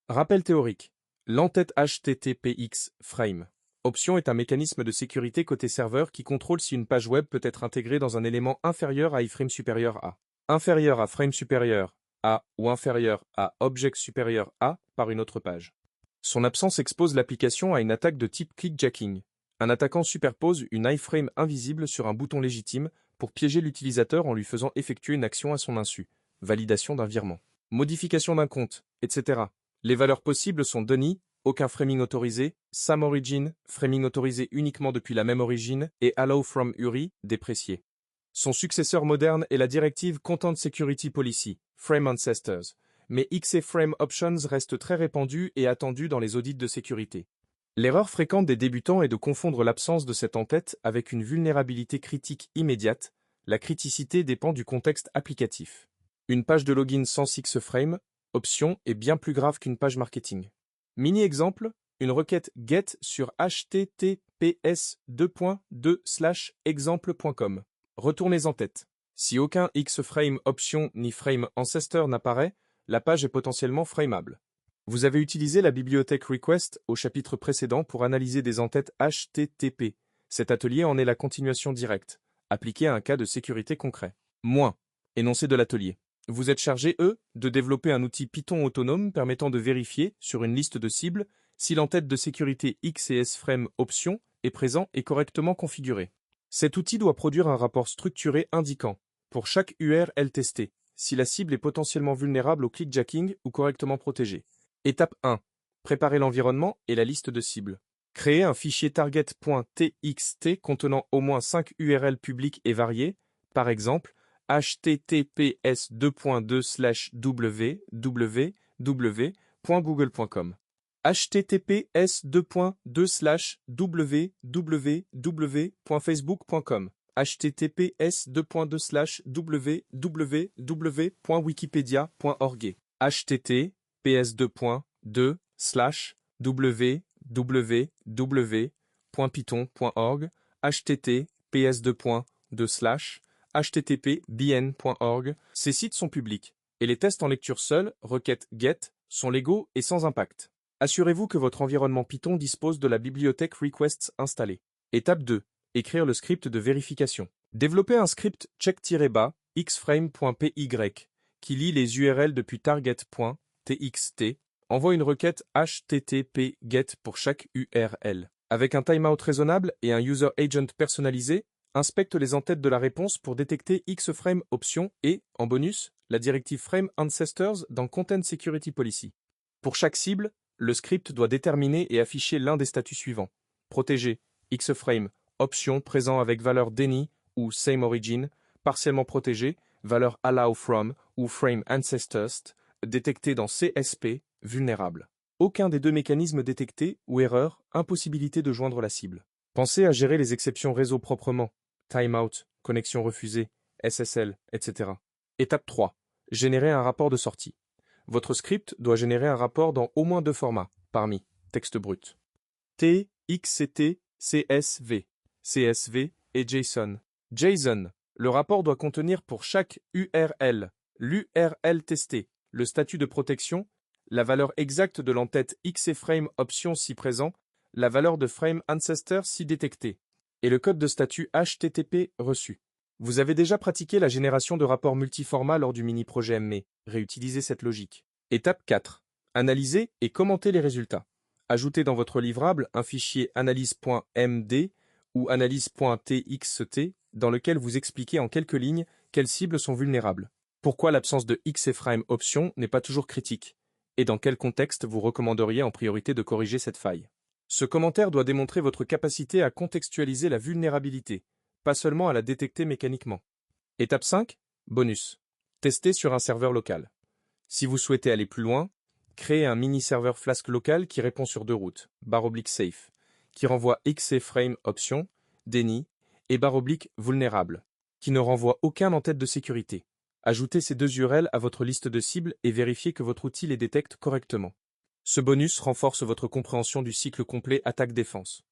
Rappel théorique. L'entête HTTPX frame. Option est un mécanisme de sécurité côté serveur qui contrôle si une page web peut être intégrée dans un élément inférieur à iframe supérieur à. Inférieur à frame supérieur à ou inférieur à object supérieur à par une autre page. Son absence expose l'application à une attaque de type clickjacking. Un attaquant superpose une iframe invisible sur un bouton légitime pour piéger l'utilisateur en lui faisant effectuer une action à son insu. Validation d'un virement. Modification d'un compte, etc. Les valeurs possibles sont Denis, aucun framing autorisé, Sam Origin, framing autorisé uniquement depuis la même origine, et Allow from URI, déprécié. Son successeur moderne est la directive Content Security Policy, Frame Ancestors, mais XC Frame Options reste très répandu et attendu dans les audits de sécurité. L'erreur fréquente des débutants est de confondre l'absence de cette entête avec une vulnérabilité critique immédiate. La criticité dépend du contexte applicatif. Une page de login sans X-Frame, option, est bien plus grave qu'une page marketing. Mini-exemple, une requête GET sur https://exemple.com. Retournez en tête. Si aucun X-Frame option ni frame ancestor n'apparaît, la page est potentiellement frameable. Vous avez utilisé la bibliothèque Request au chapitre précédent pour analyser des entêtes HTTP. Cet atelier en est la continuation directe, appliquée à un cas de sécurité concret. Énoncé de l'atelier. Vous êtes chargé, de développer un outil Python autonome permettant de vérifier, sur une liste de cibles, si l'entête de sécurité XCS-Frame option est présent et correctement configuré. Cet outil doit produire un rapport structuré indiquant, pour chaque URL testé, si la cible est potentiellement vulnérable au clickjacking ou correctement protégée. Étape 1. Préparer l'environnement et la liste de cibles. Créer un fichier target.txt contenant au moins 5 URL publiques et variées, par exemple https://www.google.com, https://www.facebook.com, https://www.wikipedia.org, https://www.python.org, https://http://bn.org. Ces sites sont publics, et les tests en lecture seule, requête GET, sont légaux et sans impact. Assurez-vous que votre environnement Python dispose de la bibliothèque Requests installée. Étape 2. Écrire le script de vérification. Développer un script check-bas xframe.py qui lit les URL depuis target.txt, envoie une requête http get pour chaque URL. Avec un timeout raisonnable et un user agent personnalisé, inspecte les entêtes de la réponse pour détecter X-Frame option et, en bonus, la directive Frame Ancestors dans Content Security Policy. Pour chaque cible, le script doit déterminer et afficher l'un des statuts suivants. Protégé, X-Frame, option présent avec valeur Denis ou Same Origin, partiellement protégé, valeur Allow from ou Frame Ancestors, détecté dans CSP, vulnérable. Aucun des deux mécanismes détectés ou erreur, impossibilité de joindre la cible. Pensez à gérer les exceptions réseau proprement, timeout, connexion refusée, SSL, etc. Étape 3. Générer un rapport de sortie. Votre script doit générer un rapport dans au moins 2 formats, parmi texte brut. TXT, CSV, CSV et JSON. JSON. Le rapport doit contenir pour chaque URL, l'URL testé, le statut de protection, la valeur exacte de l'entête XFrame option si présent, la valeur de frame ancestor si détectée, et le code de statut HTTP reçu. Vous avez déjà pratiqué la génération de rapports multiformats lors du mini-projet ME. Réutilisez cette logique. Étape 4. Analyser et commenter les résultats. Ajoutez dans votre livrable un fichier analyse.md ou analyse.txt dans lequel vous expliquez en quelques lignes quelles cibles sont vulnérables, pourquoi l'absence de XFrame option n'est pas toujours critique, et dans quel contexte vous recommanderiez en priorité de corriger cette faille. Ce commentaire doit démontrer votre capacité à contextualiser la vulnérabilité, pas seulement à la détecter mécaniquement. Étape 5. Bonus. Tester sur un serveur local. Si vous souhaitez aller plus loin, créez un mini-serveur Flask local qui répond sur 2 routes, /safe, qui renvoie XFrame option, Denis, et /vulnérable, qui ne renvoie aucun en-tête de sécurité. Ajoutez ces 2 URL à votre liste de cibles et vérifiez que votre outil les détecte correctement. Ce bonus renforce votre compréhension du cycle complet attaque-défense.